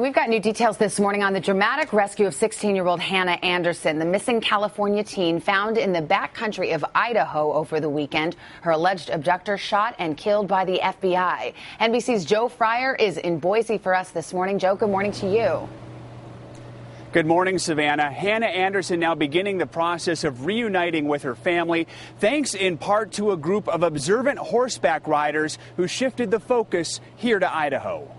We've got new details this morning on the dramatic rescue of 16-year-old Hannah Anderson, the missing California teen found in the backcountry of Idaho over the weekend. Her alleged abductor shot and killed by the FBI. NBC's Joe Fryer is in Boise for us this morning. Joe, good morning to you. Good morning, Savannah. Hannah Anderson now beginning the process of reuniting with her family, thanks in part to a group of observant horseback riders who shifted the focus here to Idaho.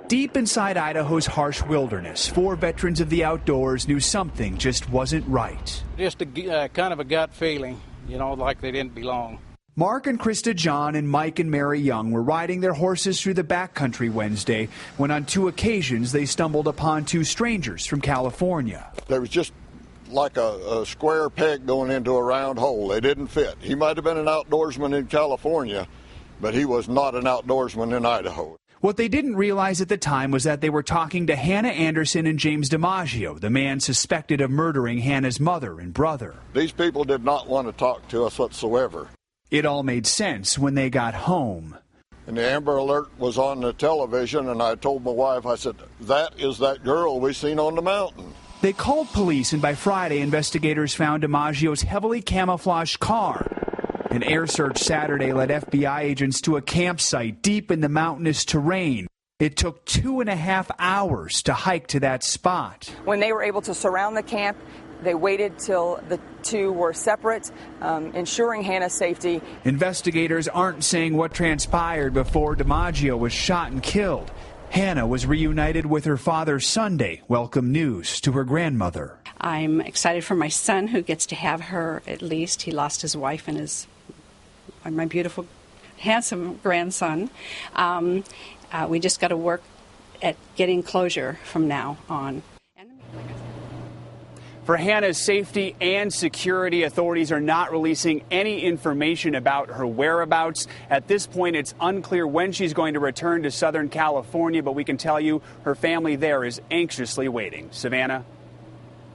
Deep inside Idaho's harsh wilderness, 4 veterans of the outdoors knew something just wasn't right. Just a kind of a gut feeling, you know, like they didn't belong. Mark and Krista John and Mike and Mary Young were riding their horses through the backcountry Wednesday when on 2 occasions they stumbled upon 2 strangers from California. There was just like a square peg going into a round hole. They didn't fit. He might have been an outdoorsman in California, but he was not an outdoorsman in Idaho. What they didn't realize at the time was that they were talking to Hannah Anderson and James DiMaggio, the man suspected of murdering Hannah's mother and brother. These people did not want to talk to us whatsoever. It all made sense when they got home. And the Amber Alert was on the television, and I told my wife, I said, that is that girl we seen on the mountain. They called police, and by Friday, investigators found DiMaggio's heavily camouflaged car. An air search Saturday led FBI agents to a campsite deep in the mountainous terrain. It took 2.5 hours to hike to that spot. When they were able to surround the camp, they waited till the 2 were separate, ensuring Hannah's safety. Investigators aren't saying what transpired before DiMaggio was shot and killed. Hannah was reunited with her father Sunday. Welcome news to her grandmother. I'm excited for my son, who gets to have her at least. He lost his wife and my beautiful, handsome grandson. We just got to work at getting closure from now on. For Hannah's safety and security, authorities are not releasing any information about her whereabouts. At this point, it's unclear when she's going to return to Southern California, but we can tell you her family there is anxiously waiting. Savannah?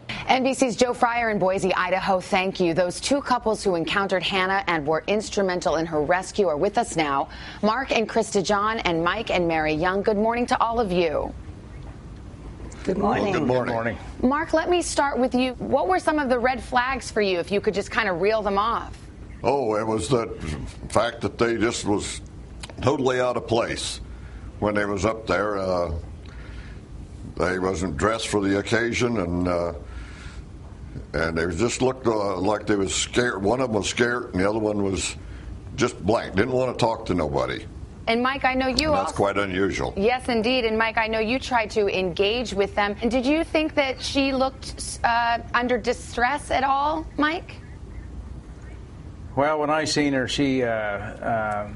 NBC's Joe Fryer in Boise, Idaho, thank you. Those 2 couples who encountered Hannah and were instrumental in her rescue are with us now. Mark and Krista John and Mike and Mary Young, good morning to all of you. Good morning. Good morning. Good morning. Mark, let me start with you. What were some of the red flags for you, if you could just kind of reel them off? Oh, it was the fact that they just was totally out of place when they was up there. They wasn't dressed for the occasion, and they just looked like they was scared. One of them was scared, and the other one was just blank. Didn't want to talk to nobody. And Mike, I know you That's quite unusual. Yes, indeed. And Mike, I know you tried to engage with them. And did you think that she looked under distress at all, Mike? Well, when I seen her, she had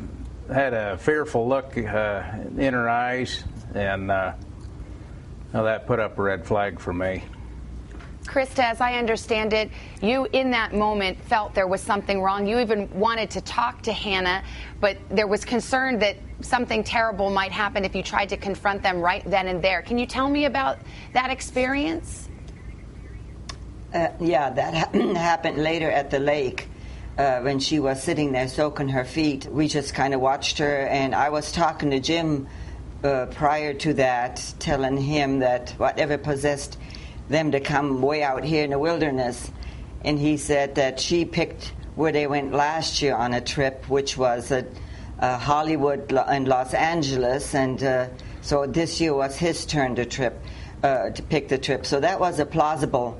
a fearful look in her eyes, and that put up a red flag for me. Krista, as I understand it, you in that moment felt there was something wrong. You even wanted to talk to Hannah, but there was concern that something terrible might happen if you tried to confront them right then and there. Can you tell me about that experience? Yeah, that happened later at the lake when she was sitting there soaking her feet. We just kind of watched her, and I was talking to Jim prior to that, telling him that whatever possessed them to come way out here in the wilderness, and he said that she picked where they went last year on a trip, which was at Hollywood and Los Angeles, and so this year was his turn to pick the trip. So that was a plausible,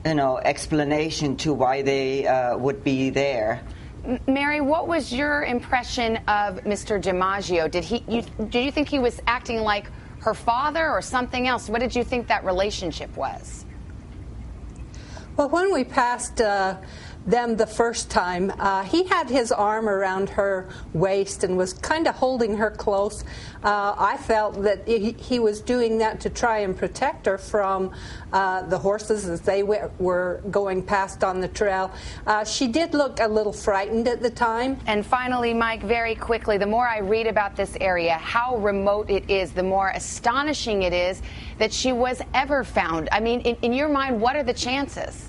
explanation to why they would be there. Mary, what was your impression of Mr. DiMaggio? Did you think he was acting like her father or something else? What did you think that relationship was? Well, when we passed them the first time, he had his arm around her waist and was kind of holding her close. I felt that he was doing that to try and protect her from the horses as they were going past on the trail. She did look a little frightened at the time. And finally, Mike, very quickly, the more I read about this area, how remote it is, the more astonishing it is that she was ever found. I mean, in your mind, what are the chances?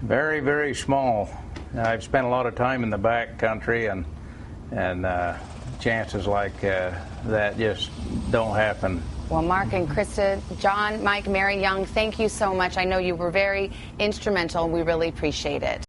Very, very small. I've spent a lot of time in the back country, and chances like that just don't happen. Well, Mark and Krista, John, Mike, Mary Young, thank you so much. I know you were very instrumental. We really appreciate it.